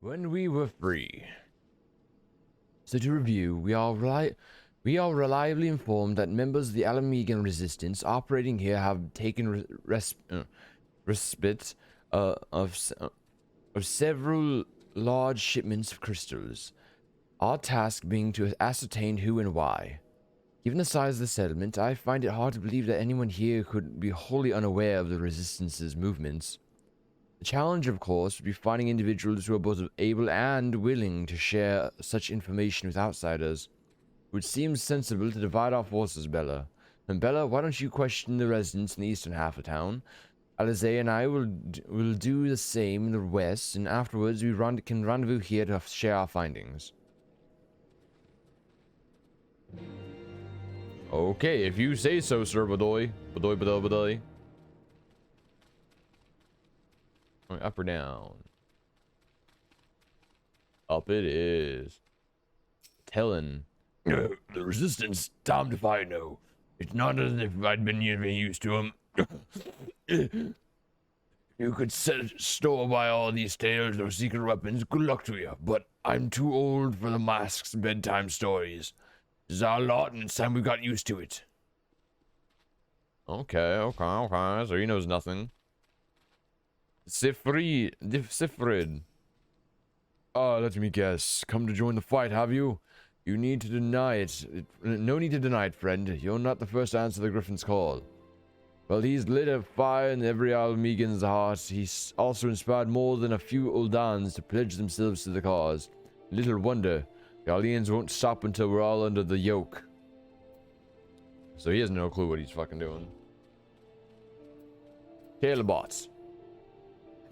When we were free. So to review, we are reliably informed that members of the Alamegan resistance operating here have taken respite of several large shipments of crystals. Our task being to ascertain who and why. Given the size of the settlement, I find it hard to believe that anyone here could be wholly unaware of the Resistance's movements. The challenge, of course, would be finding individuals who are both able and willing to share such information with outsiders. It would seem sensible to divide our forces, Bella. And Bella, why don't you question the residents in the eastern half of town? Alize and I will do the same in the west, and afterwards we can rendezvous here to share our findings. Okay, if you say so, Sir Badoy. Badoy. Up or down? Up it is. Telling. The resistance, damned if I know. It's not as if I'd been used to them. You could set store by all these tales or secret weapons, good luck to you, but I'm too old for the masks and bedtime stories. This is our lot, and it's time we got used to it. Okay. So he knows nothing. Sifrid. Let me guess. Come to join the fight, have you? You need to deny it. No need to deny it, friend. You're not the first to answer the Griffin's call. Well, he's lit a fire in every Almegan's heart. He's also inspired more than a few Uldans to pledge themselves to the cause. Little wonder, the aliens won't stop until we're all under the yoke. So he has no clue what he's fucking doing. Tailbots.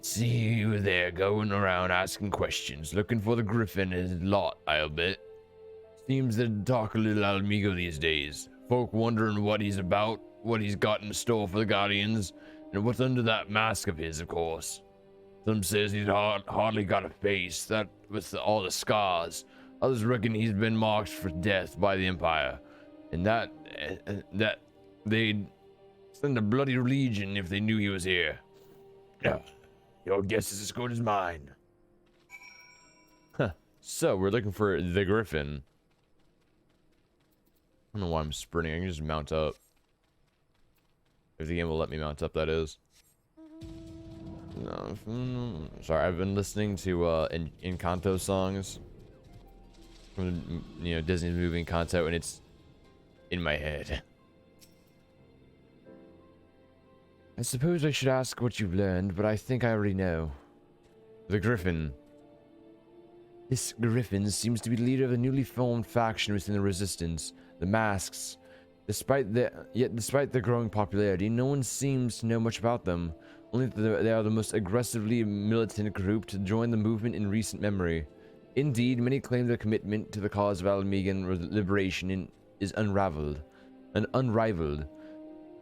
See you there going around asking questions, looking for the Griffin and his lot, I'll bet. Seems to talk a little Almigo these days. Folk wondering what he's about, what he's got in store for the Guardians, and what's under that mask of his, of course. Some says he's hardly got a face, that with all the scars. Others reckon he's been marked for death by the Empire, and that they'd send a bloody legion if they knew he was here. Your guess is as good as mine. Huh. So, we're looking for the Griffin. I don't know why I'm sprinting. I can just mount up. If the game will let me mount up, that is. No. Sorry, I've been listening to Encanto songs. From, Disney's movie Encanto, and it's in my head. I suppose I should ask what you've learned, but I think I already know. The Griffin. This Griffin seems to be the leader of a newly formed faction within the Resistance, the Masks. Despite their growing popularity, no one seems to know much about them. Only that they are the most aggressively militant group to join the movement in recent memory. Indeed, many claim their commitment to the cause of Alamegan liberation is unrivaled.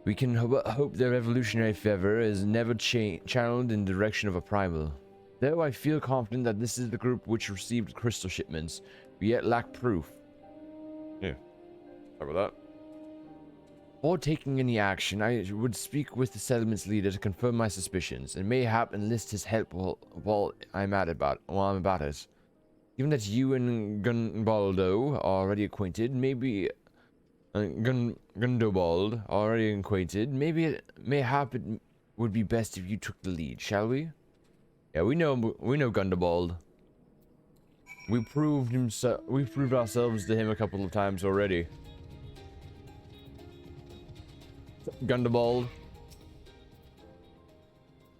We can hope their revolutionary fervor is never channeled in the direction of a primal. Though I feel confident that this is the group which received crystal shipments, we yet lack proof. Yeah. Sorry about that. Before taking any action, I would speak with the settlement's leader to confirm my suspicions, and mayhap enlist his help while I'm about it. Given that you and Gunbaldo are already acquainted, maybe Gundobald already acquainted, mayhap it would be best if you took the lead, shall we? Yeah, we know Gundobald. We proved ourselves to him a couple of times already. Gundobald.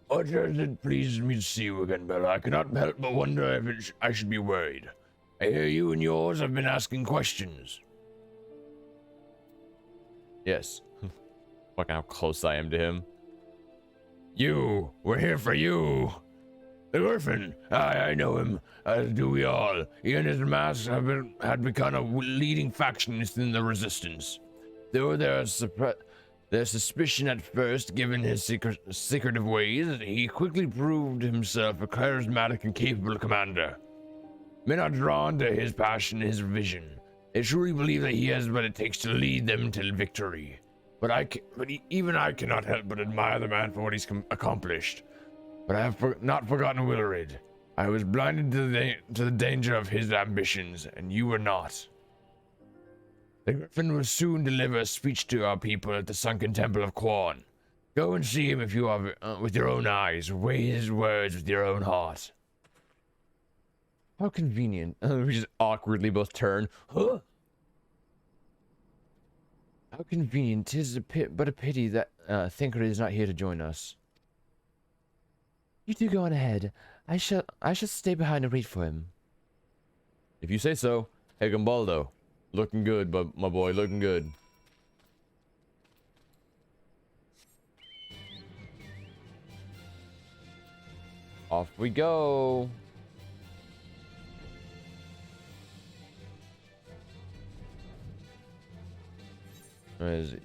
What does it please me to see you again, Bella? I cannot help but wonder if I should be worried. I hear you and yours have been asking questions. Yes. Fuck how close I am to him. We're here for you. The Griffin, I know him, as do we all. He and his mask had become a leading faction within the Resistance. Though their suspicion at first, given his secretive ways, he quickly proved himself a charismatic and capable commander. Men are drawn to his passion and his vision. They truly believe that he has what it takes to lead them to victory. Even I cannot help but admire the man for what he's accomplished. But I have not forgotten Willard. I was blinded to the danger of his ambitions, and you were not. The Griffin will soon deliver a speech to our people at the sunken temple of Quan. Go and see him if you have with your own eyes. Weigh his words with your own heart. How convenient. We just awkwardly both turn. Huh? How convenient. 'Tis but a pity that Thinker is not here to join us. You two go on ahead. I shall stay behind and wait for him. If you say so. Hey, Gumbaldo. Looking good, but my boy, looking good. Off we go.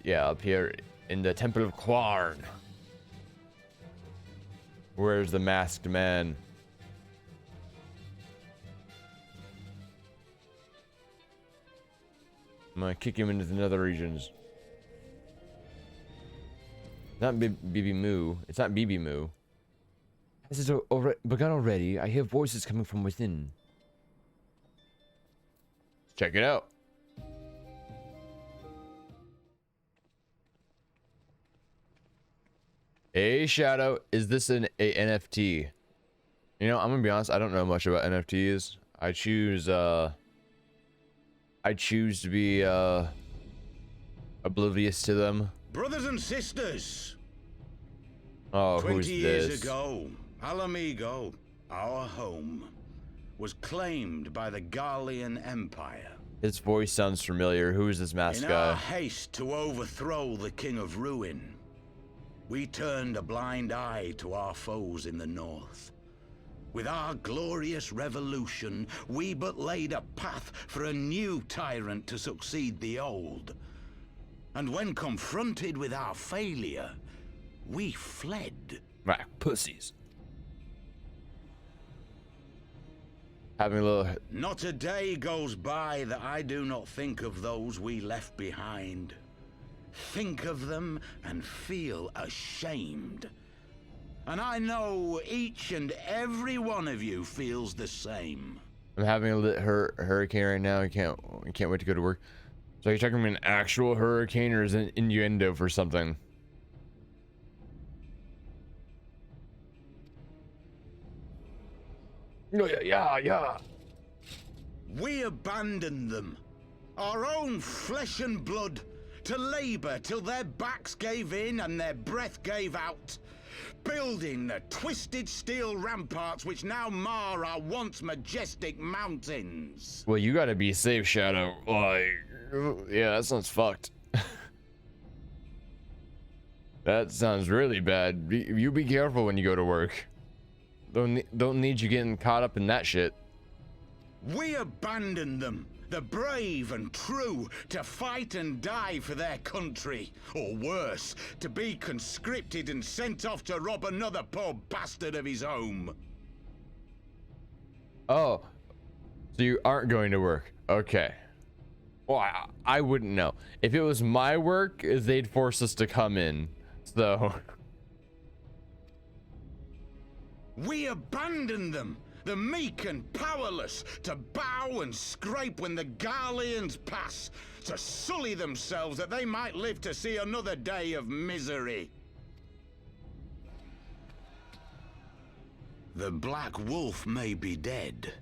Yeah, up here in the Temple of Quarn. Where's the masked man? I'm gonna kick him into the nether regions. Not BB Moo. It's not BB Moo. Has it begun already? I hear voices coming from within. Check it out. Hey, Shadow, is this a NFT? You know, I'm gonna be honest, I don't know much about NFTs. I choose to be oblivious to them. Brothers and sisters, Oh, who's 20 this? years ago, Alamigo, our home, was claimed by the Garlean Empire. His voice sounds familiar. Who is this masked In our guy? haste to overthrow the King of Ruin, we turned a blind eye to our foes in the north. With our glorious revolution, we but laid a path for a new tyrant to succeed the old. And when confronted with our failure, we fled. Right, pussies. Having a little... Not a day goes by that I do not think of those we left behind. Think of them and feel ashamed. And I know each and every one of you feels the same. I'm having a hurricane right now. I can't wait to go to work. So you're talking about an actual hurricane, or is it an innuendo for something? No, yeah. We abandoned them, our own flesh and blood, to labor till their backs gave in and their breath gave out, building the twisted steel ramparts which now mar our once majestic mountains. Well, you gotta be safe, Shadow. Like, yeah, that sounds fucked. That sounds really bad. You be careful when you go to work. Don't need you getting caught up in that shit. We abandoned them, the brave and true, to fight and die for their country. Or worse, to be conscripted and sent off to rob another poor bastard of his home. Oh, so you aren't going to work. Okay. Well, I wouldn't know. If it was my work, they'd force us to come in. So... We abandoned them, the meek and powerless, to bow and scrape when the Garleans pass, to sully themselves that they might live to see another day of misery. The Black Wolf may be dead,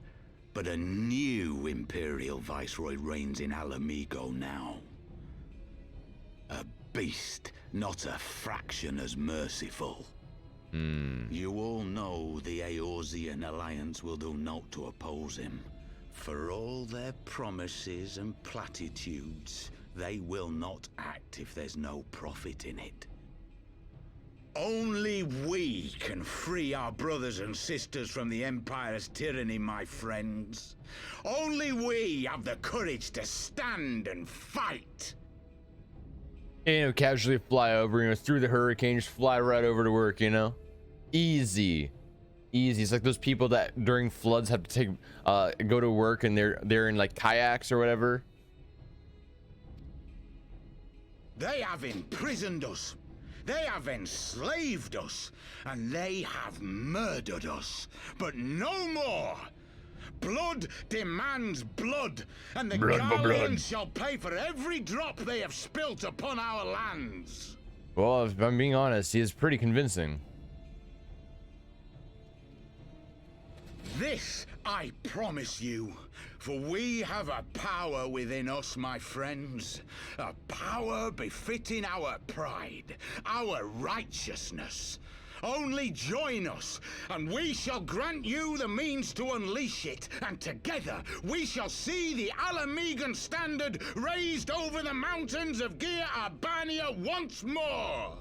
but a new Imperial Viceroy reigns in Alamigo now. A beast, not a fraction as merciful. You all know the Eorzean Alliance will do naught to oppose him. For all their promises and platitudes, they will not act if there's no profit in it. Only we can free our brothers and sisters from the Empire's tyranny, my friends. Only we have the courage to stand and fight. Casually fly over, through the hurricane, just fly right over to work, Easy. It's like those people that during floods have to go to work and they're in like kayaks or whatever. They have imprisoned us, They have enslaved us, and they have murdered us. But no more! Blood demands blood, and the Blood for blood. Gallians shall pay for every drop they have spilt upon our lands. Well, if I'm being honest, he is pretty convincing. This I promise you, for we have a power within us, my friends. A power befitting our pride, our righteousness. Only join us, and we shall grant you the means to unleash it, and together we shall see the Alamegan standard raised over the mountains of Gia Albania once more.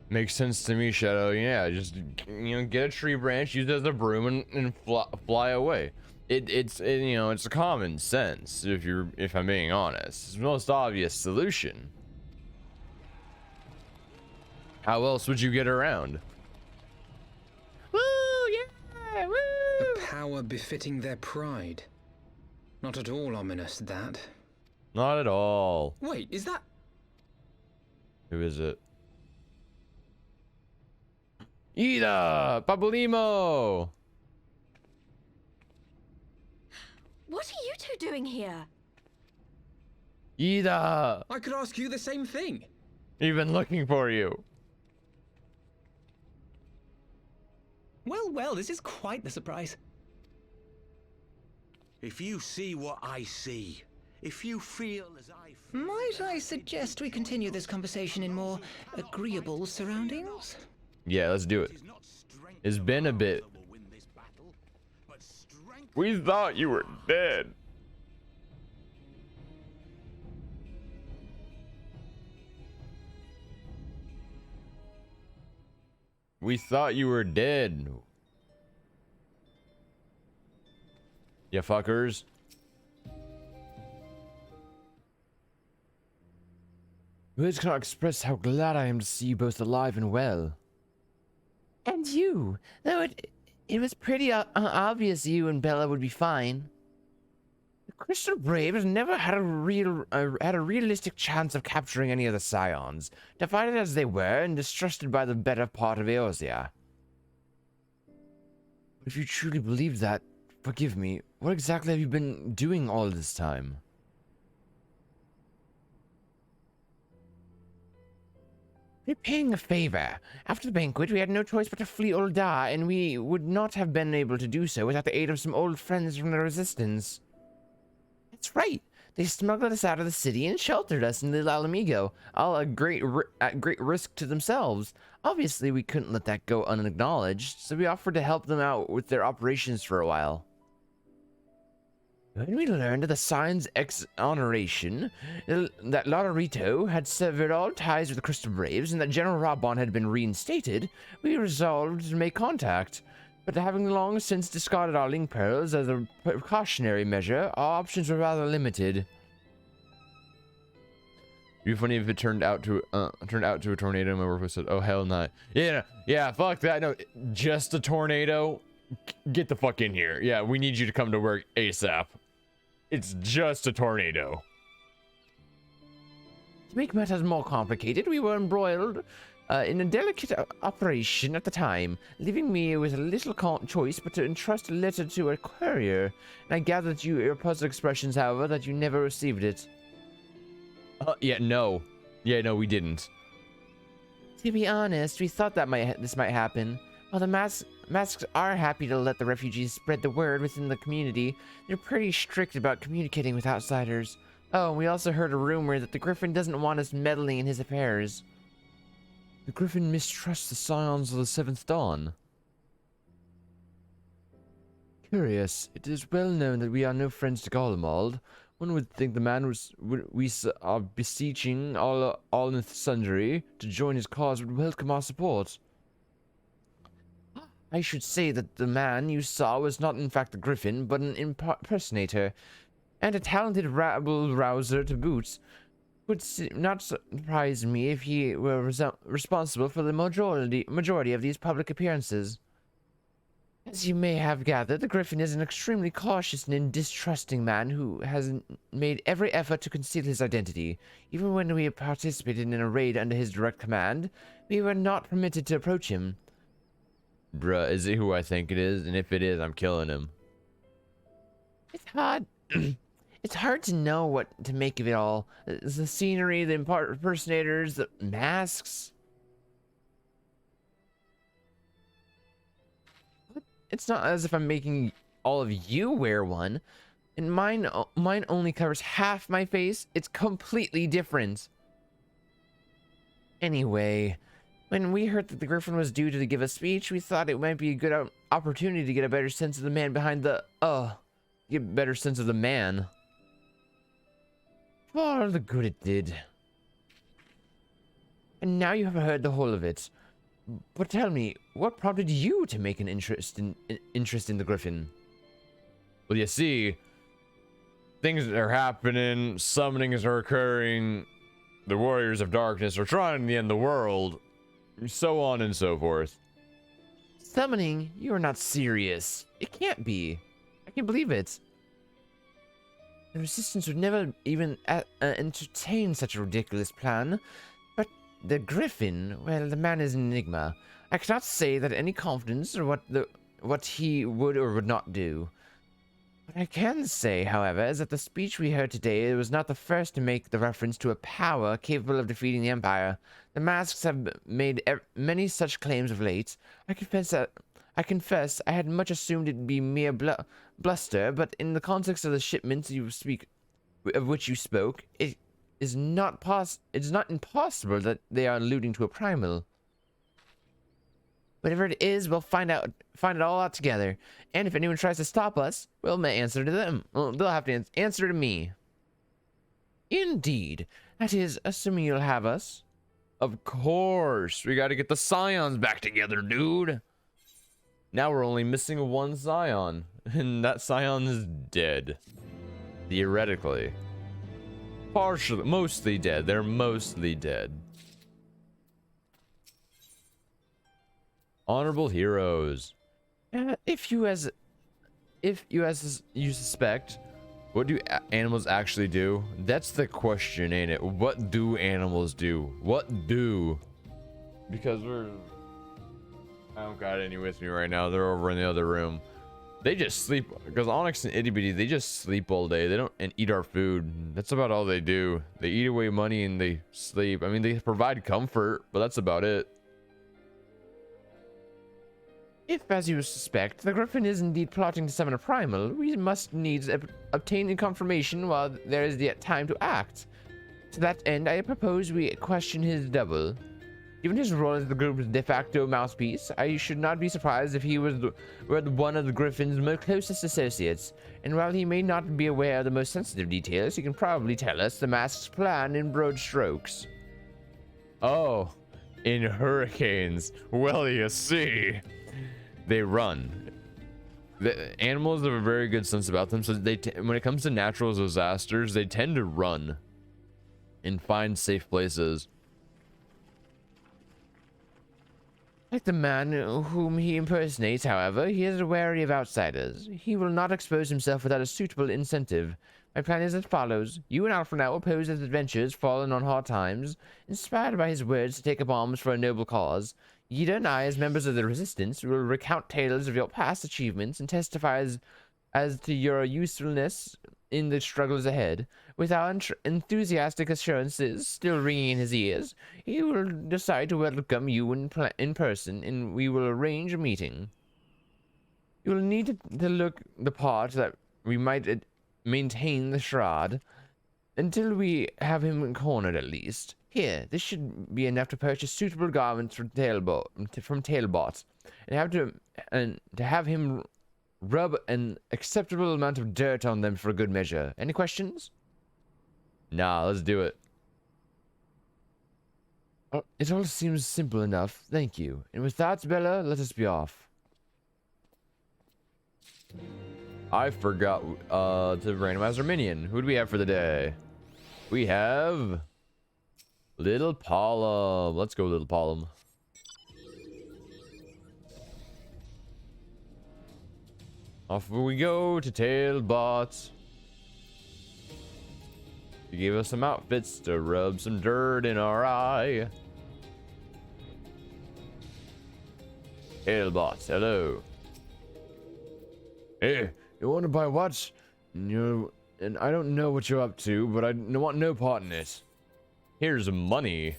Makes sense to me, Shadow. Yeah, just, get a tree branch, use it as a broom, and fly away. It's a common sense, if I'm being honest. It's the most obvious solution. How else would you get around? Woo, yeah, woo! A power befitting their pride. Not at all ominous, that. Not at all. Wait, is that... Who is it? Ida! Pablimo! What are you two doing here? Ida! I could ask you the same thing. Even looking for you. Well, well, this is quite the surprise. If you see what I see, if you feel as I feel... Might I suggest we continue this conversation in more agreeable surroundings? Yeah, let's do it. is not strength It's been a bit. that will win this battle, but strength... We thought you were dead. We thought you were dead. You fuckers. Words cannot express how glad I am to see you both alive and well. And you, though it was pretty obvious you and Bella would be fine. The Crystal Braves never had a realistic chance of capturing any of the Scions, divided as they were and distrusted by the better part of Eorzea. If you truly believe that, forgive me, what exactly have you been doing all this time? Repaying a favor. After the banquet, we had no choice but to flee Ul'dah, and we would not have been able to do so without the aid of some old friends from the Resistance. That's right. They smuggled us out of the city and sheltered us in Little Alamigo, all at great risk to themselves. Obviously, we couldn't let that go unacknowledged, so we offered to help them out with their operations for a while. When we learned of the Scion's exoneration, that Lotterito had severed all ties with the Crystal Braves, and that General Rabon had been reinstated, we resolved to make contact. But having long since discarded our link pearls as a precautionary measure, our options were rather limited. It'd be funny if it turned out to a tornado, and my workplace said, "Oh hell no!" Yeah, fuck that. No, just a tornado. Get the fuck in here. Yeah, we need you to come to work ASAP. It's just a tornado. To make matters more complicated, we were embroiled in a delicate operation at the time, leaving me with little choice but to entrust a letter to a courier. And I gather that your puzzled expressions, however, that you never received it. No, we didn't. To be honest, we thought that this might happen. While the masks are happy to let the refugees spread the word within the community, they're pretty strict about communicating with outsiders. Oh, and we also heard a rumor that the Griffin doesn't want us meddling in his affairs. The Griffin mistrusts the Scions of the Seventh Dawn. Curious. It is well known that we are no friends to Garlemald. One would think the man we are beseeching all and sundry to join his cause would welcome our support. I should say that the man you saw was not in fact the Griffin, but an impersonator, and a talented rabble-rouser to boot. Would not surprise me if he were responsible for the majority of these public appearances. As you may have gathered, the Griffin is an extremely cautious and distrusting man who has made every effort to conceal his identity. Even when we participated in a raid under his direct command, we were not permitted to approach him. Bruh, is it who I think it is? And if it is, I'm killing him. It's hard. It's hard to know what to make of it all. The scenery, the impersonators, the masks. It's not as if I'm making all of you wear one. And mine only covers half my face. It's completely different. Anyway, when we heard that the Griffin was due to give a speech, we thought it might be a good opportunity to get a better sense of the man behind the... get a better sense of the man. For the good it did. And now you have heard the whole of it. But tell me, what prompted you to make an interest in the Griffin? Well, you see, things are happening, summonings are occurring, the Warriors of Darkness are trying to end the world, so on and so forth. Summoning? You are not serious. It can't be. I can't believe it. The Resistance would never even entertain such a ridiculous plan. But the Griffin, well, the man is an enigma. I cannot say that any confidence or what he would or would not do. What I can say, however, is that the speech we heard today was not the first to make the reference to a power capable of defeating the Empire. The masks have made many such claims of late. I confess I had much assumed it'd be mere bluster, but in the context of the shipments of which you spoke, it is not impossible that they are alluding to a primal. Whatever it is, we'll find it all out together. And if anyone tries to stop us, we'll answer to them. Well, they'll have to answer to me. Indeed. That is, assuming you'll have us. Of course, we gotta get the Scions back together, dude. Now we're only missing one Scion, and that Scion is dead. Theoretically. Partially, mostly dead. They're mostly dead. Honorable heroes. If you suspect, what do animals actually do? That's the question, ain't it? What do animals do? What do? Because I don't got any with me right now. They're over in the other room. They just sleep. Because Onyx and Itty Bitty, they just sleep all day. They don't and eat our food. That's about all they do. They eat away money and they sleep. I mean, they provide comfort, but that's about it. If, as you suspect, the Griffin is indeed plotting to summon a primal, we must needs obtain confirmation while there is yet time to act. To that end, I propose we question his double. Given his role as the group's de facto mouthpiece, I should not be surprised if he were one of the Griffin's most closest associates, and while he may not be aware of the most sensitive details, he can probably tell us the mask's plan in broad strokes. Oh, in hurricanes. Well, you see. They run. The animals have a very good sense about them, so when it comes to natural disasters, they tend to run and find safe places. Like the man whom he impersonates, however, he is wary of outsiders. He will not expose himself without a suitable incentive. My plan is as follows. You and Alfred will pose as adventurers fallen on hard times, inspired by his words to take up arms for a noble cause. Yida and I, as members of the Resistance, will recount tales of your past achievements and testify as to your usefulness in the struggles ahead. With our enthusiastic assurances still ringing in his ears, he will decide to welcome you in person, and we will arrange a meeting. You will need to look the part that we might maintain the shroud until we have him cornered at least. Here, this should be enough to purchase suitable garments from Tailbot, and to have him rub an acceptable amount of dirt on them for good measure. Any questions? Nah, let's do it. It all seems simple enough, thank you. And with that, Bella, let us be off. I forgot to randomize our minion. Who do we have for the day? We have Little Pollum. Let's go, Little Pollum. Off we go to Tailbot. He gave us some outfits to rub some dirt in our eye. Tailbot, hello. Hey, you want to buy what? And I don't know what you're up to, but I want no part in it. Here's money.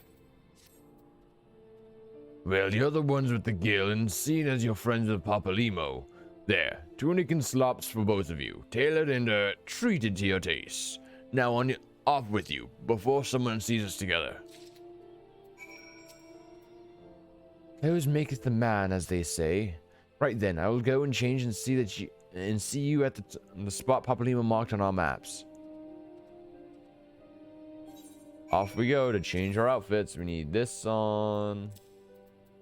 Well, you're the ones with the gill, and seen as you're friends with Papa Limo. There, tunic and slops for both of you, tailored and treated to your taste. Now off with you, before someone sees us together. Clothes maketh the man, as they say. Right then, I will go and change and see you at the spot Papa Lima marked on our maps. Off we go to change our outfits. We need this on.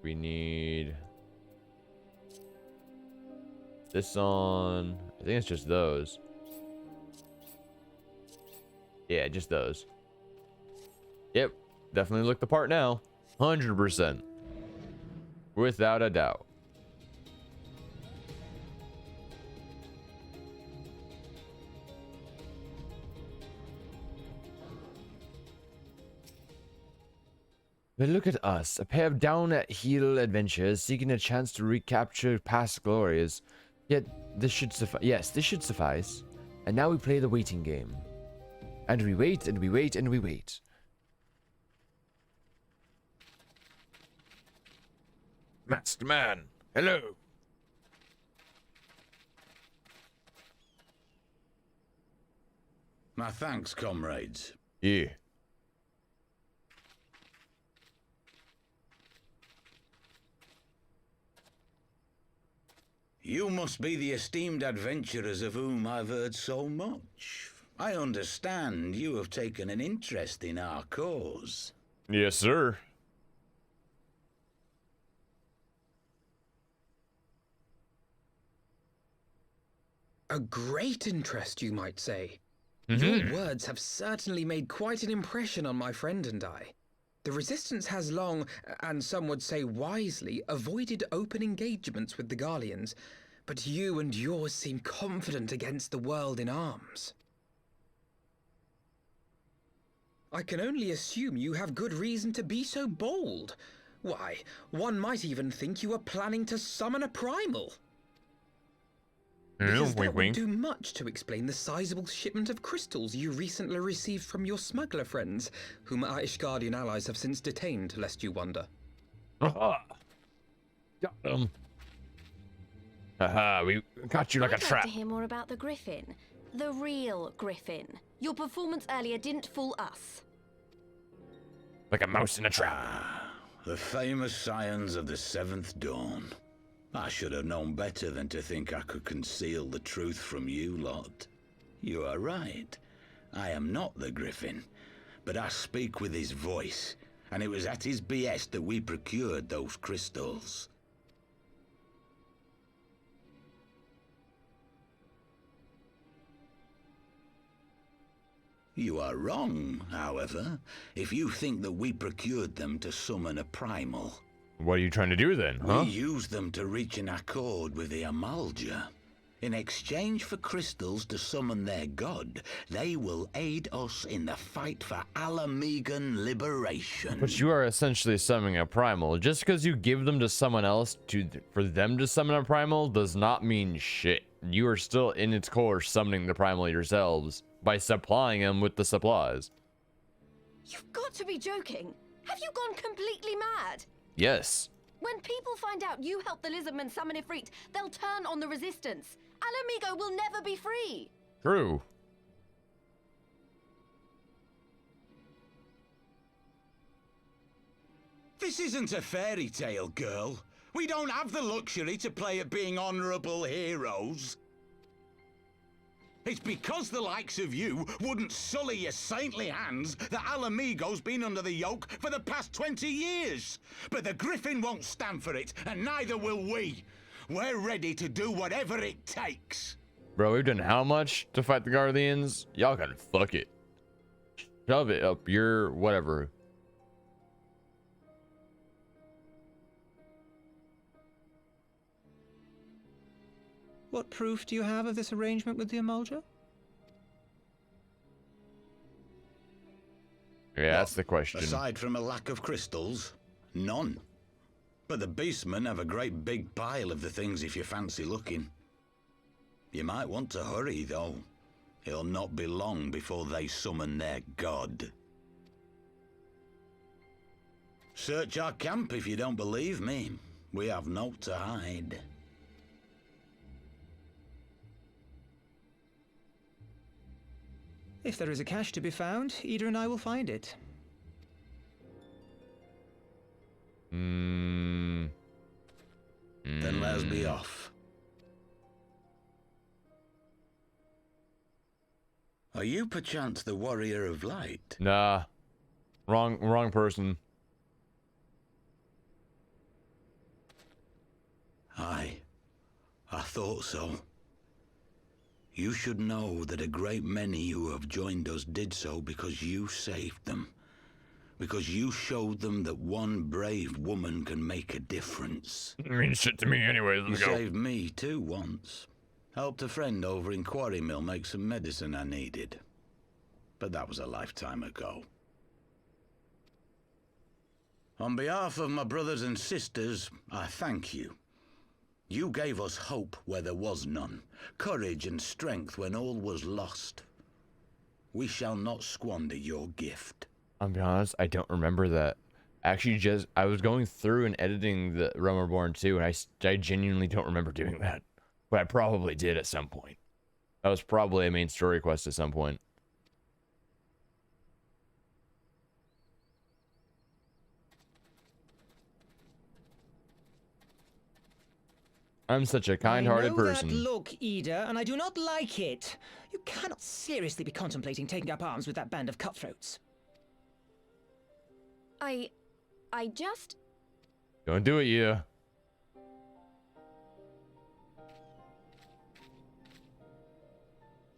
We need this on. I think it's just those. Yeah, just those. Yep, definitely look the part now. 100%. Without a doubt. But look at us, a pair of down-at-heel adventurers seeking a chance to recapture past glories. Yet this should suffice. Yes, this should suffice. And now we play the waiting game. And we wait, and we wait, and we wait. Masked man, hello. My thanks, comrades. Yeah. You must be the esteemed adventurers of whom I've heard so much. I understand you have taken an interest in our cause. Yes, sir. A great interest, you might say. Mm-hmm. Your words have certainly made quite an impression on my friend and I. The Resistance has long, and some would say wisely, avoided open engagements with the Garleans, but you and yours seem confident against the world in arms. I can only assume you have good reason to be so bold. Why, one might even think you are planning to summon a primal. Because that would do much to explain the sizable shipment of crystals you recently received from your smuggler friends, whom our Ishgardian allies have since detained, lest you wonder. Aha! Got them. Haha, we caught you like a I'd trap. like to hear more about the Griffin. The real Griffin. Your performance earlier didn't fool us. Like a mouse in a trap. Ah, the famous scions of the Seventh Dawn. I should have known better than to think I could conceal the truth from you lot. You are right. I am not the Griffin, but I speak with his voice, and it was at his behest that we procured those crystals. You are wrong, however, if you think that we procured them to summon a primal. What are you trying to do then, huh? We used them to reach an accord with the Amalja. In exchange for crystals to summon their god, they will aid us in the fight for Alamegan liberation. But you are essentially summoning a primal. Just because you give them to someone else for them to summon a primal does not mean shit. You are still in its core summoning the primal yourselves by supplying them with the supplies. You've got to be joking. Have you gone completely mad? Yes. When people find out you helped the Lizardmen summon Ifrit, they'll turn on the Resistance. Alamigo will never be free. True. This isn't a fairy tale, girl. We don't have the luxury to play at being honourable heroes. It's because the likes of you wouldn't sully your saintly hands that Alamigo's been under the yoke for the past 20 years. But the Griffin won't stand for it, and neither will we. We're ready to do whatever it takes. Bro, we've done how much to fight the Guardians? Y'all can fuck it. Shove it up your whatever. What proof do you have of this arrangement with the Emulger? Yeah, that's the question. Aside from a lack of crystals, none. But the beastmen have a great big pile of the things if you fancy looking. You might want to hurry, though. It'll not be long before they summon their god. Search our camp if you don't believe me. We have naught to hide. If there is a cache to be found, Ida and I will find it. Then let's be off. Are you perchance the Warrior of Light? Nah. Wrong person. Aye, I thought so. You should know that a great many who have joined us did so because you saved them. Because you showed them that one brave woman can make a difference. It means shit to me anyway. You Let's go. saved me too once. Helped a friend over in Quarry Mill make some medicine I needed. But that was a lifetime ago. On behalf of my brothers and sisters, I thank you. You gave us hope where there was none, courage and strength when all was lost. We shall not squander your gift. I'll be honest, I don't remember that. Actually, I was going through and editing the Realm Reborn 2, and I genuinely don't remember doing that. But I probably did at some point. That was probably a main story quest at some point. I'm such a kind-hearted person. I know that look, Ida, and I do not like it. You cannot seriously be contemplating taking up arms with that band of cutthroats. I just... Don't do it, yeah.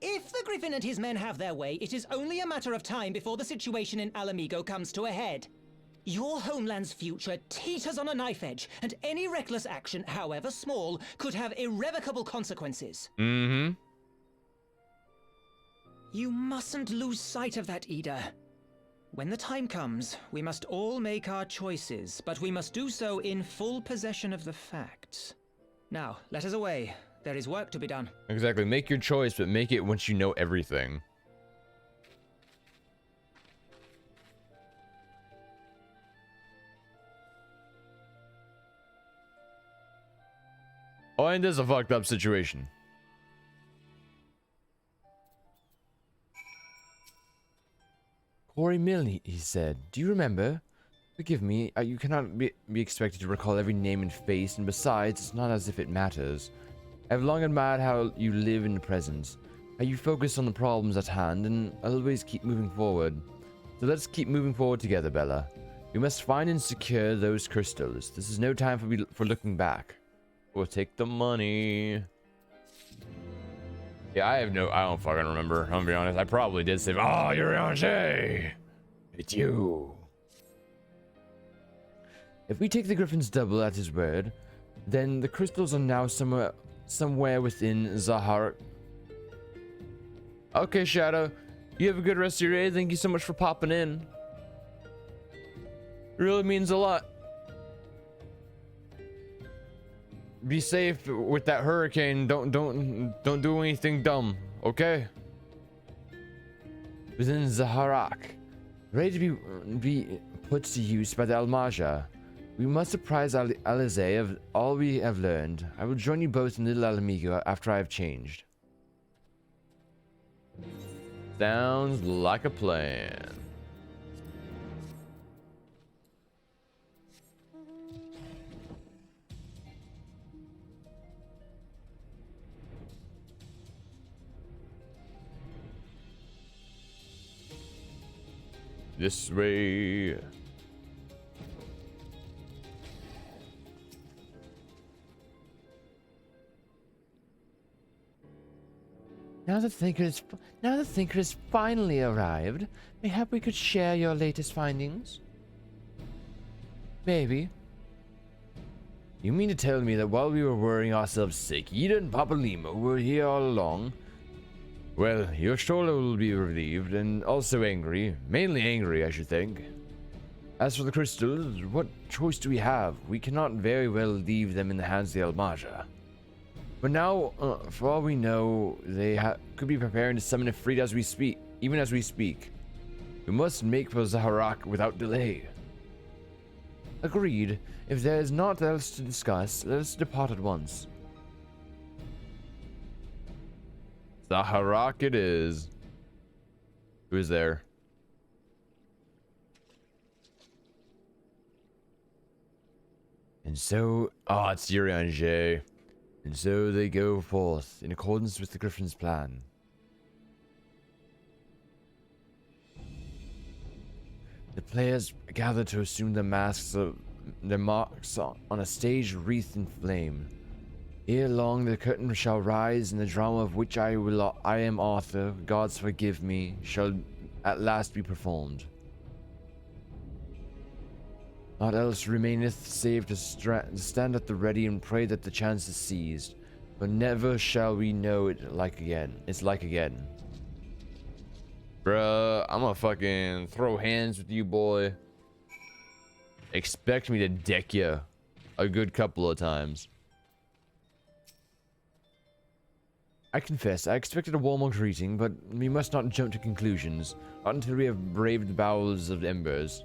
If the Griffin and his men have their way, it is only a matter of time before the situation in Alamigo comes to a head. Your homeland's future teeters on a knife edge, and any reckless action, however small, could have irrevocable consequences. Mm-hmm. You mustn't lose sight of that, Ida. When the time comes, we must all make our choices, but we must do so in full possession of the facts. Now, let us away. There is work to be done. Exactly. Make your choice, but make it once you know everything. Oh, and this is a fucked up situation. Quarry Mill, he said. Do you remember? Forgive me, you cannot be expected to recall every name and face, and besides, it's not as if it matters. I have long admired how you live in the present, how you focus on the problems at hand, and always keep moving forward. So let's keep moving forward together, Bella. We must find and secure those crystals. This is no time for looking back. We'll take the money. Yeah, I don't fucking remember. I'm gonna be honest. I probably did say, oh, Urianger! It's you. If we take the Griffin's double at his word, then the crystals are now somewhere within Zahar. Okay, Shadow. You have a good rest of your day. Thank you so much for popping in. It really means a lot. Be safe with that hurricane. Don't do anything dumb, okay? Within Zaharak, ready to be put to use by the Almaja. We must apprise Alizé of all we have learned. I will join you both in Little Alamigo after I have changed. Sounds like a plan. This way. Now the Thinker has finally arrived. Mayhap we could share your latest findings? Maybe. You mean to tell me that while we were worrying ourselves sick, Ida and Papa Limo were here all along? Well, your stroller will be relieved and also angry. Mainly angry, I should think. As for the crystals, what choice do we have? We cannot very well leave them in the hands of the Almaja. But now, for all we know, they could be preparing to summon Ifrit as we speak, even as we speak. We must make for Zaharak without delay. Agreed. If there is naught else to discuss, let us depart at once. Zaharak it is. Who is there? And so, It's Urianger. and so they go forth in accordance with the Griffin's plan. The players gather to assume their marks on a stage wreathed in flame. Ere long the curtain shall rise, and the drama of which I am author, gods forgive me, shall at last be performed. Naught else remaineth save to stand at the ready and pray that the chance is seized, but never shall we know it like again. It's like again. Bruh, I'm gonna fucking throw hands with you, boy. Expect me to deck you a good couple of times. I confess, I expected a warmer greeting, but we must not jump to conclusions, not until we have braved the bowels of the embers.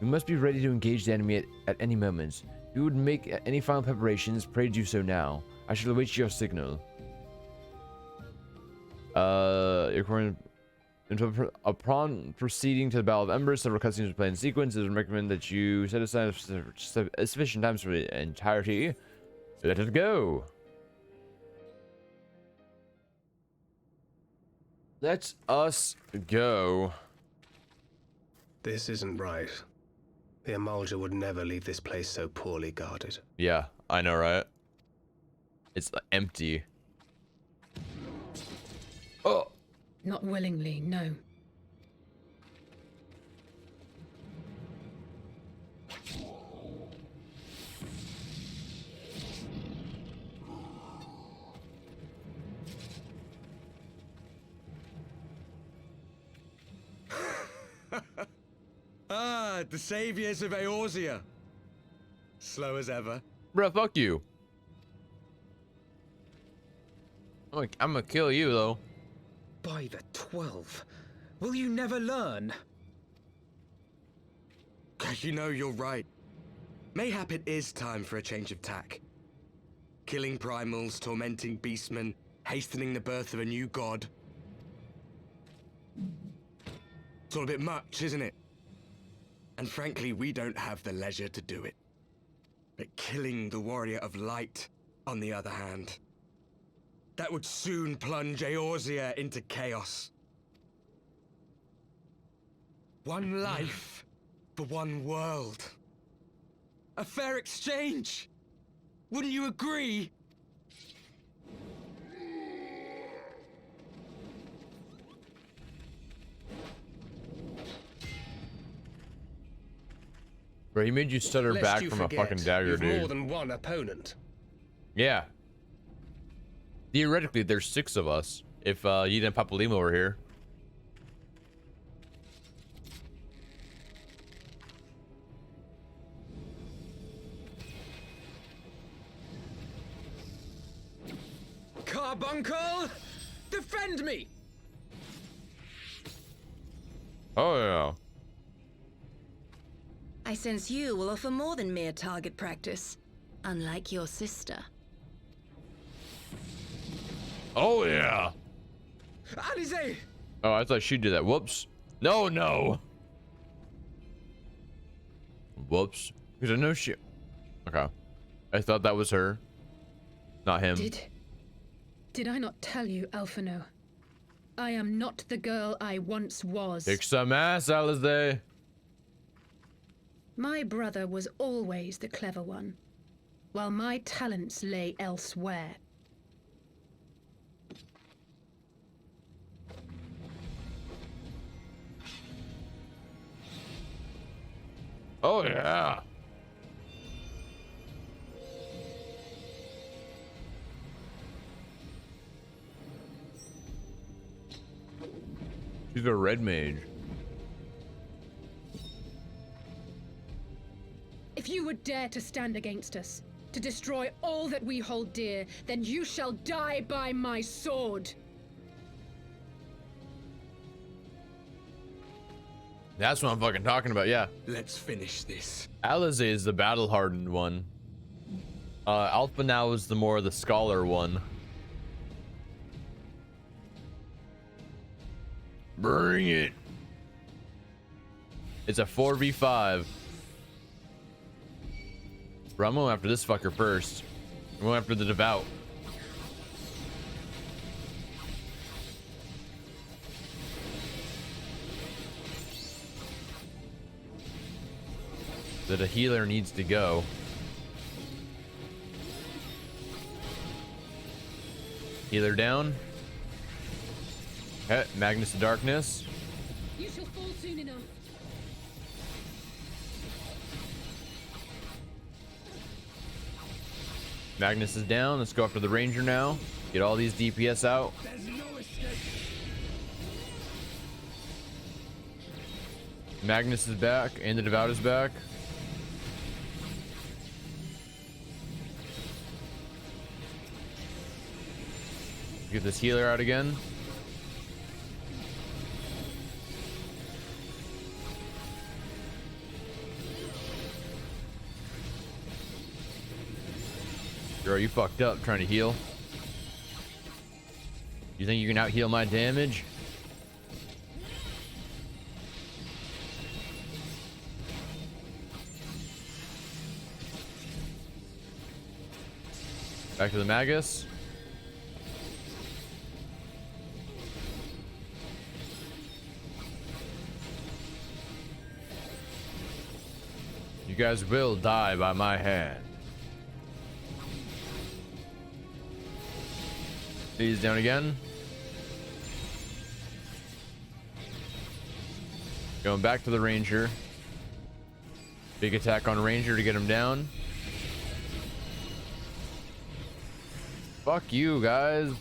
We must be ready to engage the enemy at any moment. If you would make any final preparations, pray do so now. I shall await your signal. Upon proceeding to the Battle of Embers, several cutscenes are played in sequence. It is recommended that you set aside sufficient time for the entirety. Let it go. Let us go. This isn't right. The Amalja would never leave this place so poorly guarded. Yeah, I know, right? It's empty. Oh! Not willingly, no. The saviors of Eorzea. Slow as ever. Bruh, fuck you. I'm gonna kill you, though. By the 12. Will you never learn? You know, you're right. Mayhap it is time for a change of tack. Killing primals, tormenting beastmen, hastening the birth of a new god. It's all a bit much, isn't it? And frankly, we don't have the leisure to do it. But killing the warrior of light, on the other hand, that would soon plunge Eorzea into chaos. One life for one world. A fair exchange. Wouldn't you agree? Bro, he made you stutter Lest back you from forget, a fucking dagger, you've dude. more than one opponent. Yeah. Theoretically, there's 6 of us. If Yida and Papalimo were here. Carbuncle! Defend me! Oh, yeah. I sense you will offer more than mere target practice, unlike your sister. Oh, yeah. Alize! Oh, I thought she'd do that. Whoops. No, no. Whoops. Because I know she... Okay. I thought that was her. Not him. Did I not tell you, Alphino? I am not the girl I once was. Kick some ass, Alize. My brother was always the clever one, while my talents lay elsewhere. Oh, yeah. She's a red mage. If you would dare to stand against us, to destroy all that we hold dear, then you shall die by my sword. That's what I'm fucking talking about, yeah. Let's finish this. Alizé is the battle-hardened one. Alpha now is the more the scholar one. Bring it. It's a 4v5. Bro, I'm going after this fucker first. I'm going after the devout. That a healer needs to go. Healer down. Okay, Magnus of Darkness. You shall fall soon enough. Magnus is down. Let's go after the Ranger now. Get all these DPS out. There's no escape. Magnus is back, and the Devout is back. Get this healer out again. Girl, you fucked up trying to heal. You think you can out heal my damage? Back to the Magus. You guys will die by my hand. He's down again. Going back to the Ranger. Big attack on Ranger to get him down. Fuck you guys.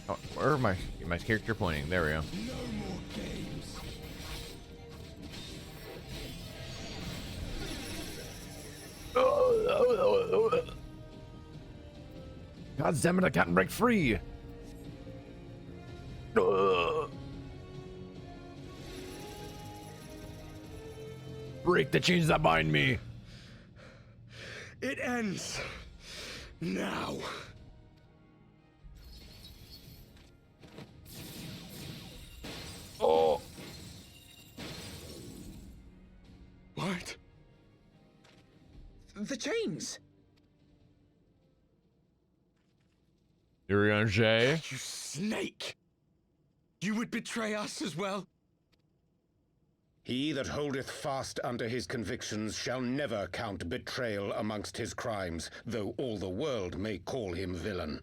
Oh, where am my character pointing? There we go. No more games. God damn it, I can't break free. Break the chains that bind me. It ends now. Oh. What? The chains! Urianger. You snake! You would betray us as well? He that holdeth fast unto his convictions shall never count betrayal amongst his crimes, though all the world may call him villain.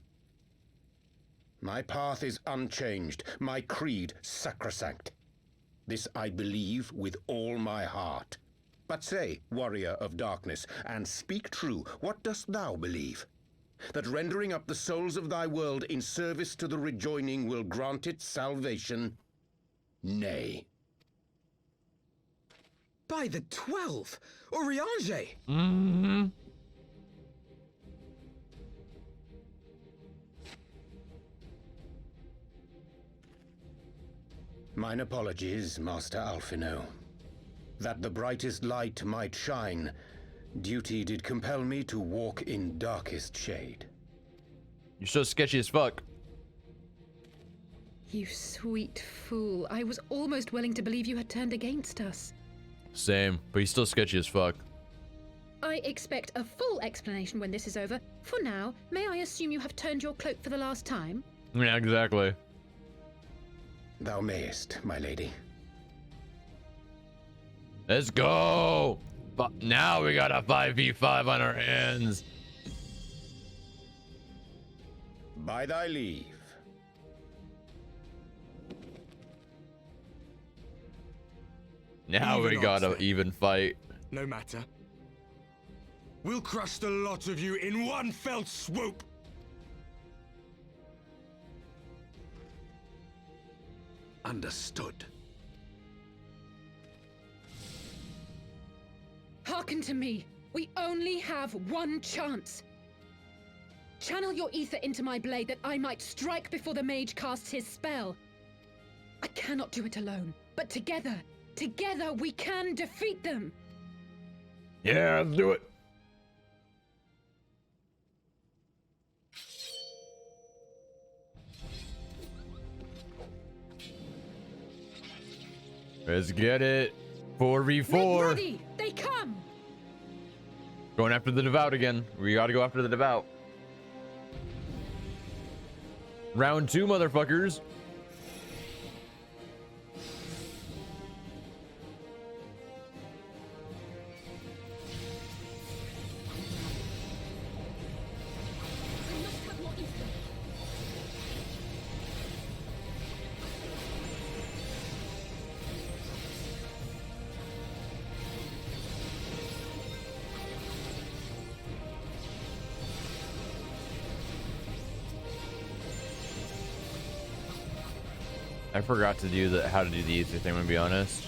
My path is unchanged, my creed sacrosanct. This I believe with all my heart. But say, warrior of darkness, and speak true, what dost thou believe? That rendering up the souls of thy world in service to the rejoining will grant it salvation? Nay. By the 12! Urianger! Mm-hmm. Mine apologies, Master Alphino. That the brightest light might shine, duty did compel me to walk in darkest shade. You're so sketchy as fuck. You sweet fool. I was almost willing to believe you had turned against us. Same, but he's still sketchy as fuck. I expect a full explanation when this is over. For now, may I assume you have turned your cloak for the last time? Yeah, exactly. Thou mayest, my lady. Let's go! But now we got a 5v5 on our hands. By thy leave. Now we Even got an odds, even fight. No matter. We'll crush the lot of you in one fell swoop. Understood. Hearken to me. We only have one chance. Channel your ether into my blade that I might strike before the mage casts his spell. I cannot do it alone, but together we can defeat them. Yeah, let's do it. Let's get it. 4v4. Make ready. They come. Going after the devout again. We gotta go after the devout. Round 2, motherfuckers. I must have more ether. I forgot to do how to do the ether thing, I'm gonna be honest.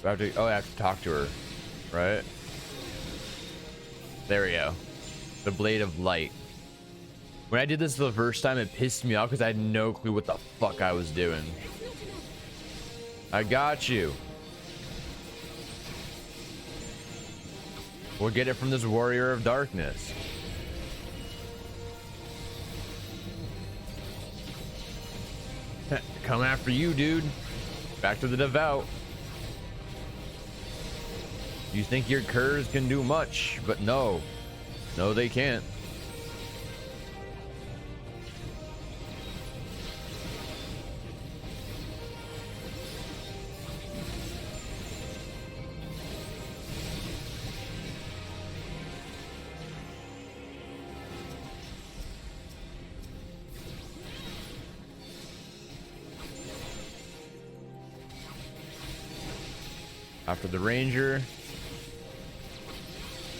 I have to talk to her, right? There we go. The Blade of Light. When I did this the first time, it pissed me off because I had no clue what the fuck I was doing. I got you. We'll get it from this Warrior of Darkness. Come after you, dude. Back to the devout. You think your curs can do much, but no. No, they can't. After the ranger.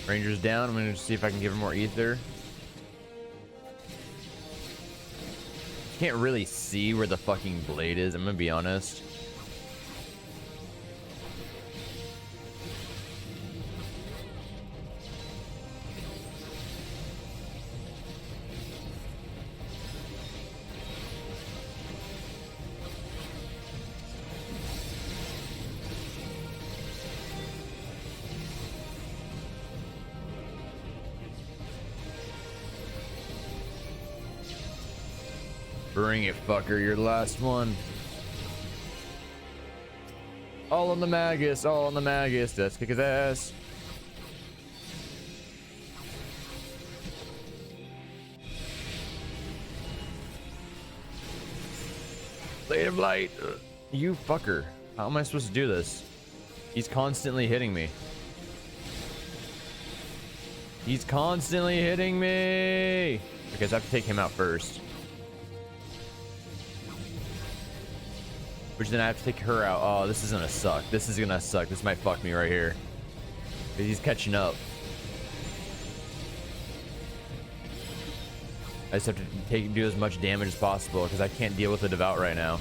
Ranger's down. I'm gonna see if I can give him more ether. Can't really see where the fucking blade is, I'm gonna be honest. Bring it, fucker. Your last one. All on the Magus. All on the Magus. Let's kick his ass. Blade of Light. You fucker. How am I supposed to do this? He's constantly hitting me. He's constantly hitting me. Because I have to take him out first. Which then I have to take her out. Oh, this is gonna suck. This is gonna suck. This might fuck me right here. He's catching up. I just have to do as much damage as possible because I can't deal with the devout right now.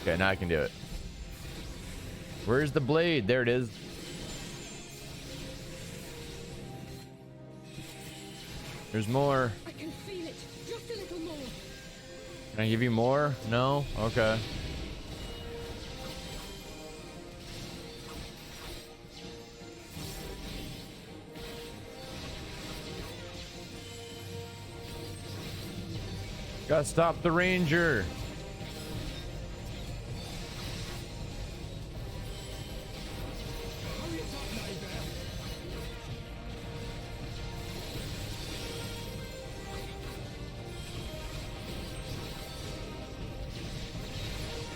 Okay, now I can do it. Where's the blade? There it is. There's more. I can feel it. Just a little more. Can I give you more? No? Okay. Gotta stop the ranger.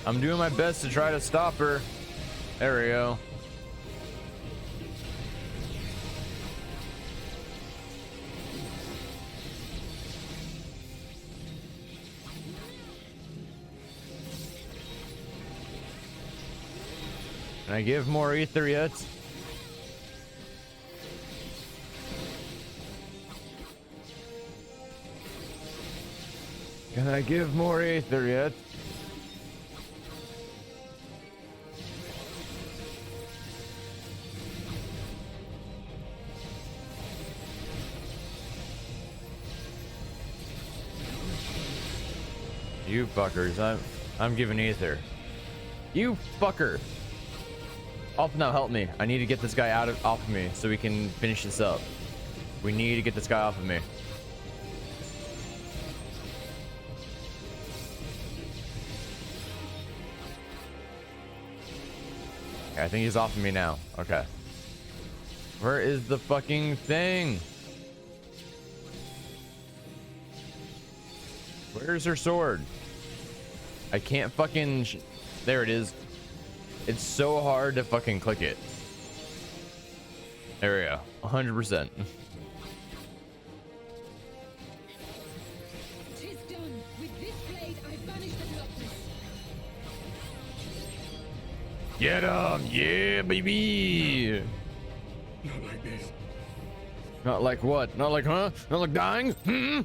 I'm doing my best to try to stop her. There we go. Can I give more ether yet? Can I give more ether yet? You fuckers, I'm giving ether. You fucker! Oh no, help me. I need to get this guy off of me so we can finish this up. We need to get this guy off of me. Okay, I think he's off of me now. Okay. Where is the fucking thing? Where's her sword? I can't fucking... There it is. It's so hard to fucking click it. There we go. 100%. Tis done. With this blade, I banish the darkness. Get him! Yeah, baby! Not like this. Not like what? Not like, huh? Not like dying? Hmm?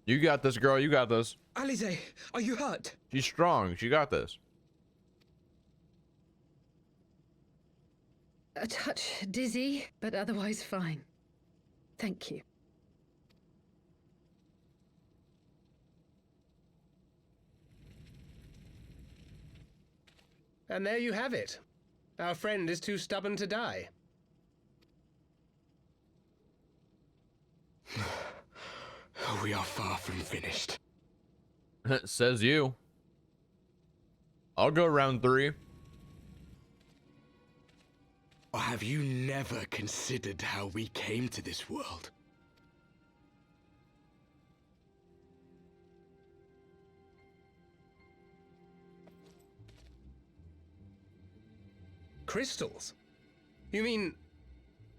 You got this, girl. You got this. Alize, are you hurt? She's strong. She got this. A touch dizzy, but otherwise fine. Thank you. And there you have it. Our friend is too stubborn to die. We are far from finished. Says you. I'll go round 3. Or have you never considered how we came to this world? Crystals? You mean,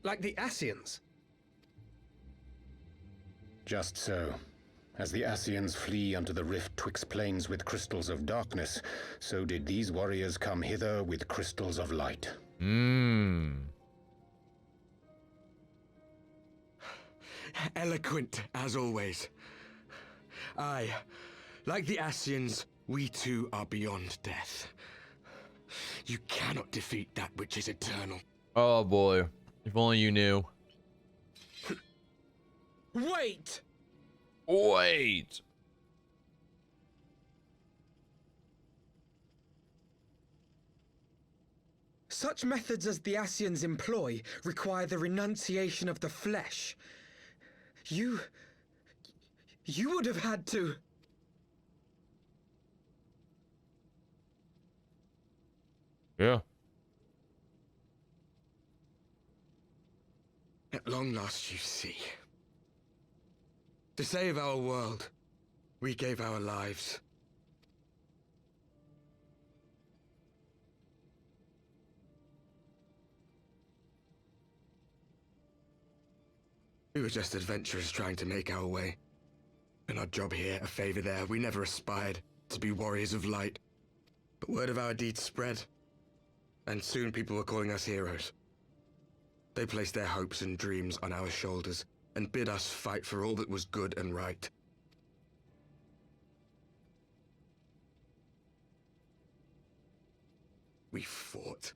like the Ascians? Just so. As the Ascians flee unto the rift twixt plains with crystals of darkness, so did these warriors come hither with crystals of light. Eloquent, as always. Aye, like the Ascians, we too are beyond death. You cannot defeat that which is eternal. Oh boy. If only you knew. Wait! Wait! Such methods as the Ascians employ require the renunciation of the flesh. You would have had to... Yeah. At long last, you see. To save our world, we gave our lives. We were just adventurers trying to make our way. An odd job here, a favor there. We never aspired to be warriors of light. But word of our deeds spread. And soon people were calling us heroes. They placed their hopes and dreams on our shoulders and bid us fight for all that was good and right. We fought,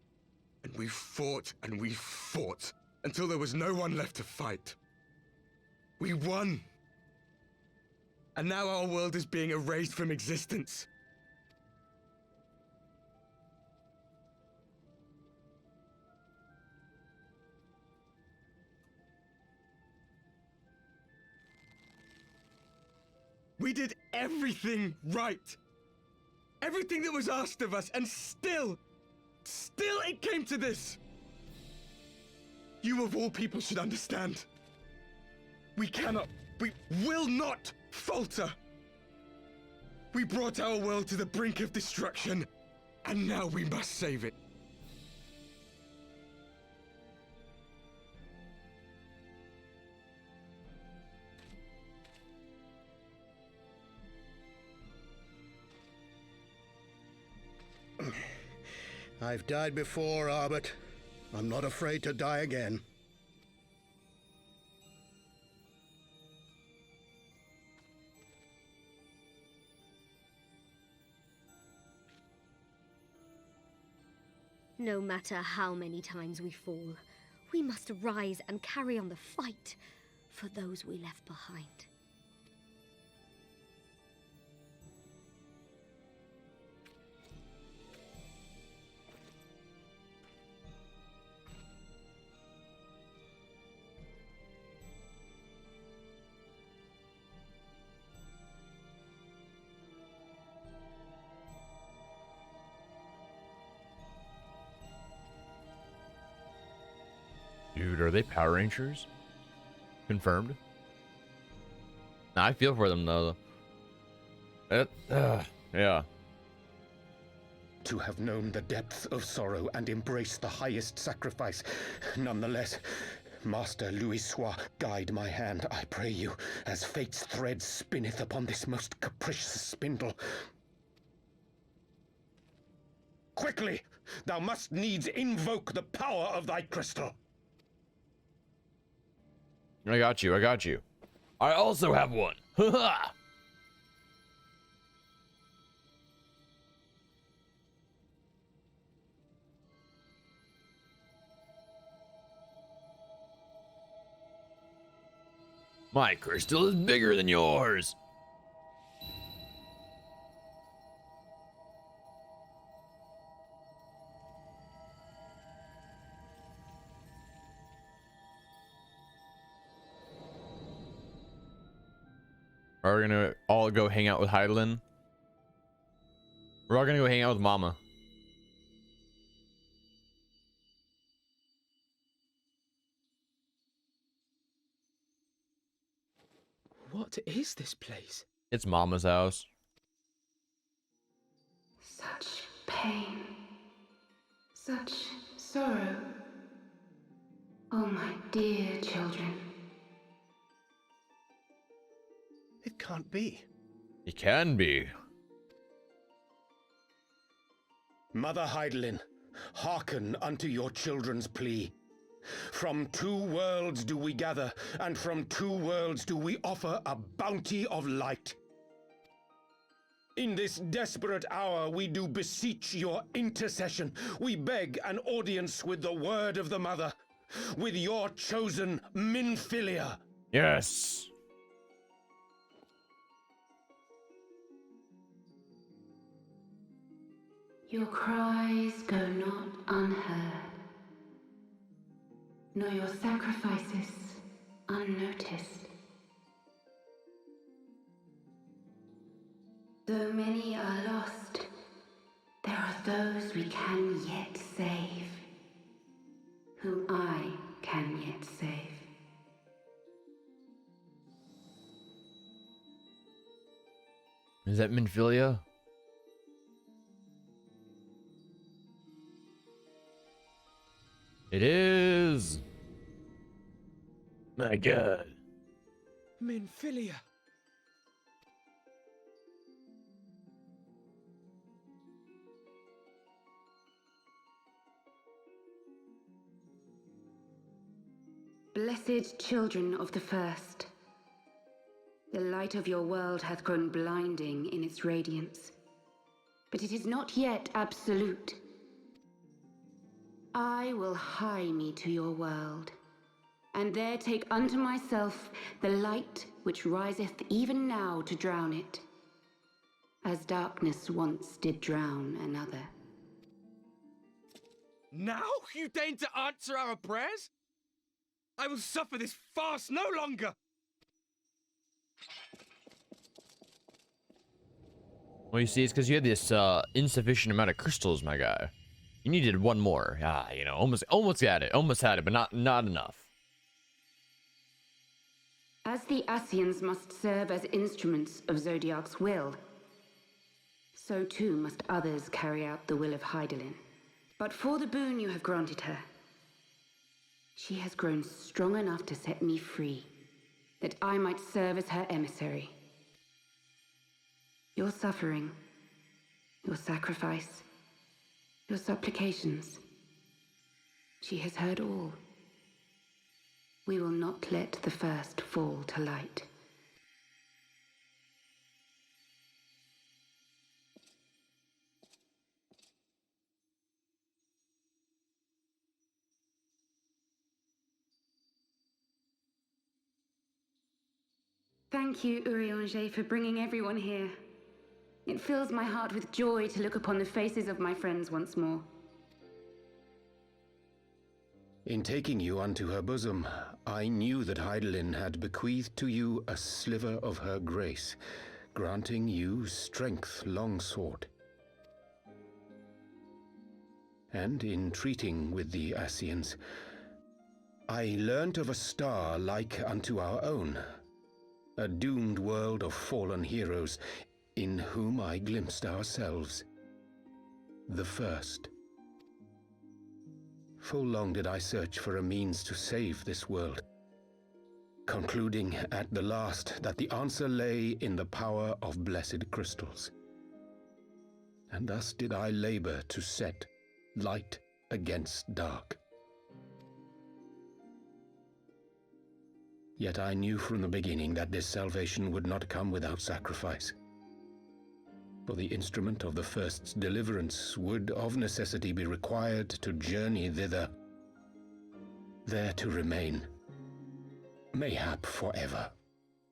and we fought, and we fought, until there was no one left to fight. We won! And now our world is being erased from existence. We did everything right. Everything that was asked of us, and still it came to this. You of all people should understand. We will not falter. We brought our world to the brink of destruction, and now we must save it. I've died before, Arbet. I'm not afraid to die again. No matter how many times we fall, we must rise and carry on the fight for those we left behind. Dude, are they Power Rangers? Confirmed? Nah, I feel for them though. Yeah. To have known the depths of sorrow and embraced the highest sacrifice. Nonetheless, Master Louis-Sois, guide my hand, I pray you, as fate's thread spinneth upon this most capricious spindle. Quickly! Thou must needs invoke the power of thy crystal. I got you, I got you. I also have one. Ha. My crystal is bigger than yours. Are we gonna all go hang out with Heidelin? We're all gonna go hang out with Mama. What is this place? It's Mama's house. Such pain. Such sorrow. Oh, my dear children. It can't be. It can be. Mother Heidelin, hearken unto your children's plea. From two worlds do we gather, and from two worlds do we offer a bounty of light. In this desperate hour we do beseech your intercession. We beg an audience with the word of the mother, with your chosen Minfilia. Yes. Your cries go not unheard, nor your sacrifices unnoticed. Though many are lost, there are those we can yet save, whom I can yet save. Is that Minfilia? It is. My God. Minfilia. Blessed children of the first, the light of your world hath grown blinding in its radiance, but it is not yet absolute. I will hie me to your world, and there take unto myself the light which riseth even now to drown it, as darkness once did drown another. Now you deign to answer our prayers? I will suffer this farce no longer! Well, you see, it's because you had this insufficient amount of crystals, my guy. You needed one more. You know, almost had it. Almost had it, but not enough. As the Ascians must serve as instruments of Zodiac's will, so too must others carry out the will of Hydaelyn. But for the boon you have granted her, she has grown strong enough to set me free, that I might serve as her emissary. Your suffering, your sacrifice, your supplications, she has heard all. We will not let the first fall to light. Thank you, Urianger, for bringing everyone here. It fills my heart with joy to look upon the faces of my friends once more. In taking you unto her bosom, I knew that Hydaelyn had bequeathed to you a sliver of her grace, granting you strength long sought. And in treating with the Ascians, I learnt of a star like unto our own, a doomed world of fallen heroes, in whom I glimpsed ourselves, the first. Full long did I search for a means to save this world, concluding at the last that the answer lay in the power of blessed crystals. And thus did I labor to set light against dark. Yet I knew from the beginning that this salvation would not come without sacrifice. For the instrument of the first's deliverance would of necessity be required to journey thither, there to remain, mayhap forever.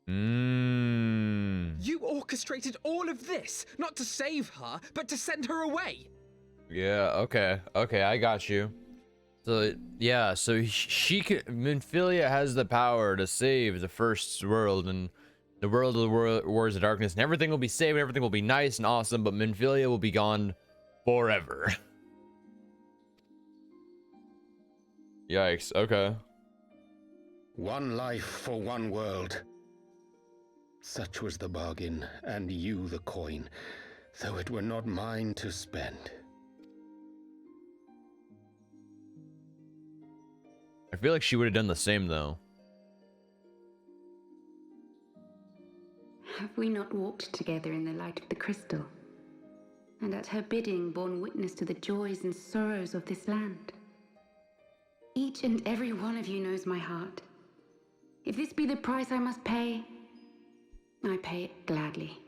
You orchestrated all of this, not to save her, but to send her away. Yeah, okay, I got you. So, yeah, so she could, Minfilia has the power to save the first world and the world of the wars of darkness, and everything will be saved, and everything will be nice and awesome, but Minfilia will be gone forever. Yikes, okay. One life for one world. Such was the bargain, and you the coin, though it were not mine to spend. I feel like she would have done the same, though. Have we not walked together in the light of the crystal, and at her bidding borne witness to the joys and sorrows of this land? Each and every one of you knows my heart. If this be the price I must pay, I pay it gladly.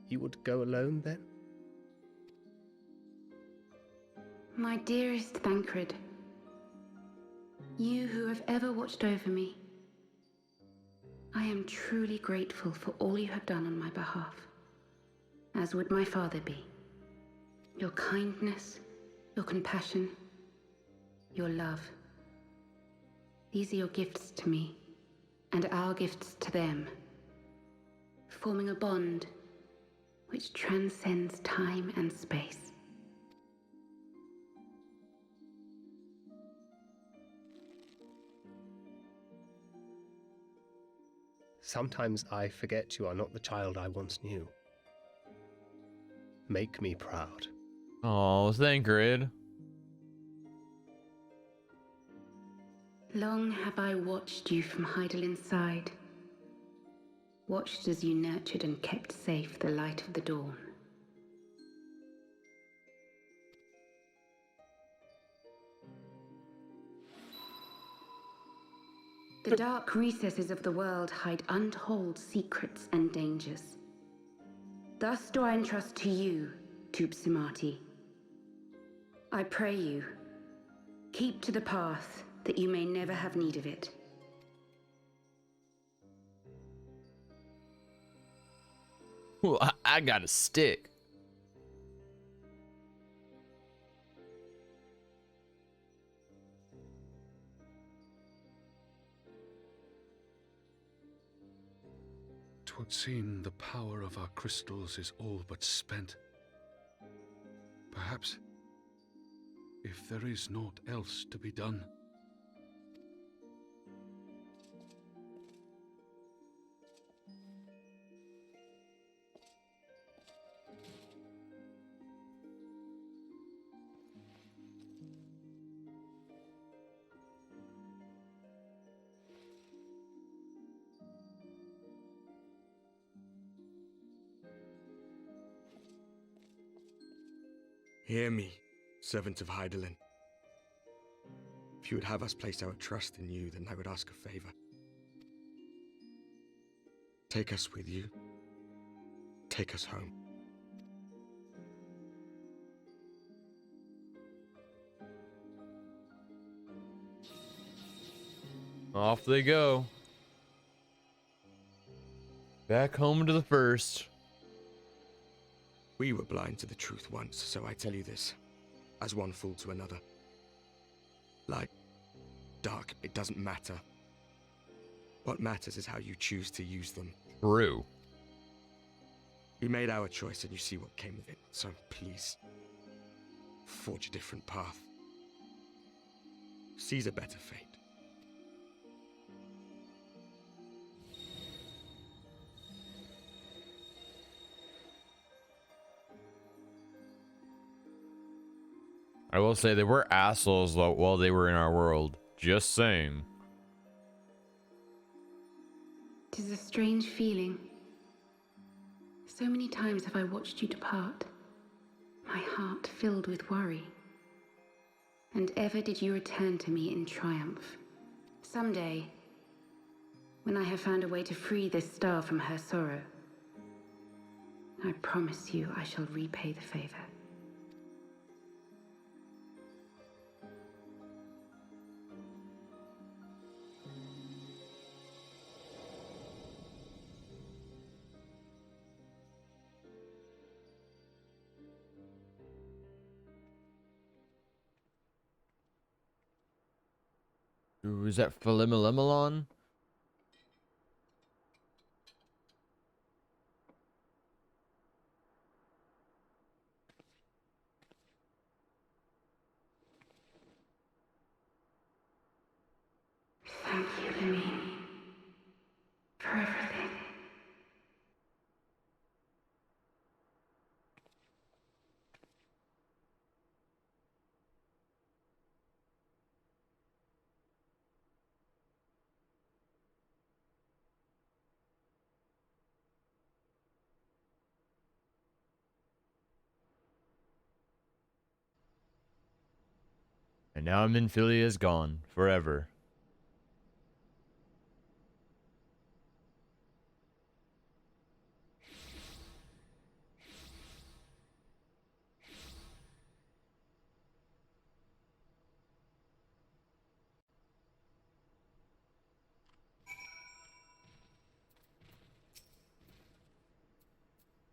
You would go alone then? My dearest Thancred, you who have ever watched over me, I am truly grateful for all you have done on my behalf, as would my father be. Your kindness, your compassion, your love. These are your gifts to me, and our gifts to them, forming a bond which transcends time and space. Sometimes I forget you are not the child I once knew. Make me proud. Oh, Thancred. Long have I watched you from Hydaelyn's side, watched as you nurtured and kept safe the light of the dawn. The dark recesses of the world hide untold secrets and dangers. Thus do I entrust to you, Tupsimati. I pray you, keep to the path that you may never have need of it. Ooh, I got a stick. Twould seem the power of our crystals is all but spent. Perhaps, if there is naught else to be done. Hear me, servant of Hydaelyn. If you would have us place our trust in you, then I would ask a favor. Take us with you. Take us home. Off they go. Back home to the first. We were blind to the truth once, so I tell you this, as one fool to another. Light, dark, it doesn't matter. What matters is how you choose to use them. True. We made our choice and you see what came of it, so please, forge a different path. Seize a better fate. I will say they were assholes though while they were in our world. Just saying. 'Tis a strange feeling. So many times have I watched you depart, my heart filled with worry. And ever did you return to me in triumph. Someday, when I have found a way to free this star from her sorrow, I promise you I shall repay the favor. Ooh, is that Philimilemelon? Thank you, Lemine, for everything. And now Minfilia is gone forever.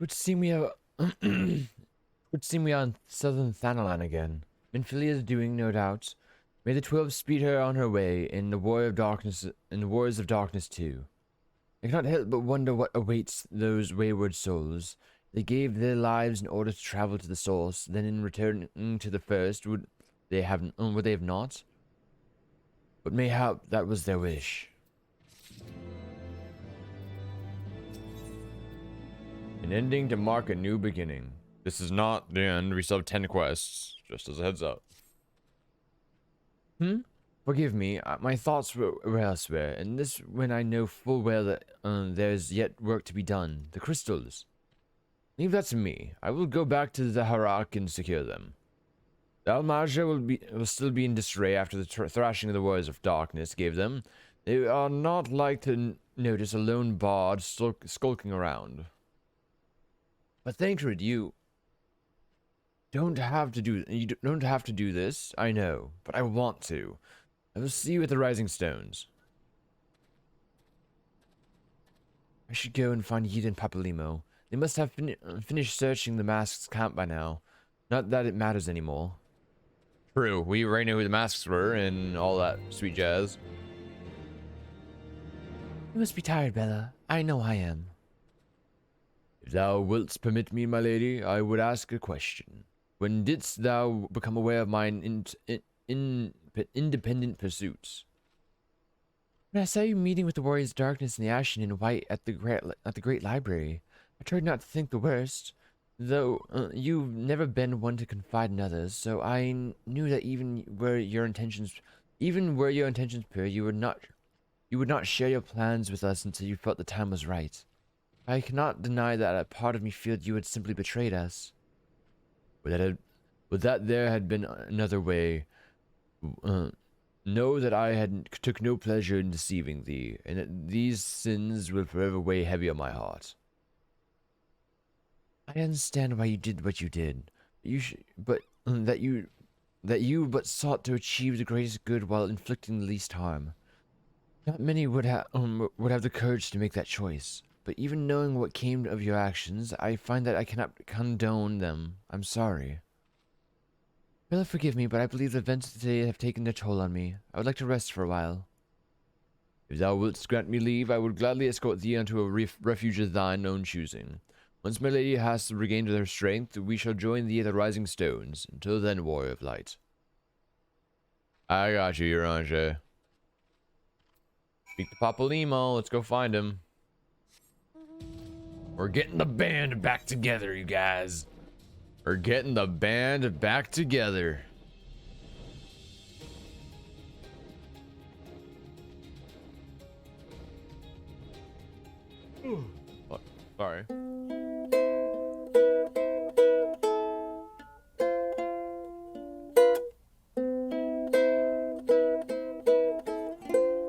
Would seem we are would seem we are in southern Thanalan again. Minfilia is doing, no doubt. May the 12 speed her on her way in the war of darkness, in the wars of darkness too. I cannot help but wonder what awaits those wayward souls. They gave their lives in order to travel to the source, then in returning to the first, would they have not? But mayhap that was their wish. An ending to mark a new beginning. This is not the end. We still have 10 quests, just as a heads up. Forgive me, my thoughts were elsewhere, and this when I know full well that there's yet work to be done. The crystals. Leave that to me. I will go back to the Harak and secure them. The Almaja will still be in disarray after the thrashing of the Warriors of Darkness gave them. They are not like to notice a lone bard skulking around. But Thancred, you don't have to do this, I know, but I want to. I will see you at the Rising Stones. I should go and find Yid and Papalimo. They must have finished searching the Mask's camp by now. Not that it matters anymore. True, we already know who the Masks were and all that sweet jazz. You must be tired, Bella. I know I am. If thou wilt permit me, my lady, I would ask a question. When didst thou become aware of my independent pursuits? When I saw you meeting with the warriors of darkness and the ashen and white at the great library, I tried not to think the worst. Though you've never been one to confide in others, so I knew that even were your intentions pure, you would not share your plans with us until you felt the time was right. I cannot deny that a part of me feared you had simply betrayed us. Would that there had been another way, know that I took no pleasure in deceiving thee, and that these sins will forever weigh heavy on my heart. I understand why you did what you did, that you sought to achieve the greatest good while inflicting the least harm. Not many would have the courage to make that choice. But even knowing what came of your actions, I find that I cannot condone them. I'm sorry. Bella, forgive me, but I believe the events of today have taken their toll on me. I would like to rest for a while. If thou wilt grant me leave, I would gladly escort thee unto a refuge of thine own choosing. Once my lady has regained her strength, we shall join thee at the Rising Stones. Until then, Warrior of Light. I got you, Uranger. Speak to Papa Limo. Let's go find him. We're getting the band back together, you guys. We're getting the band back together. Oh, sorry.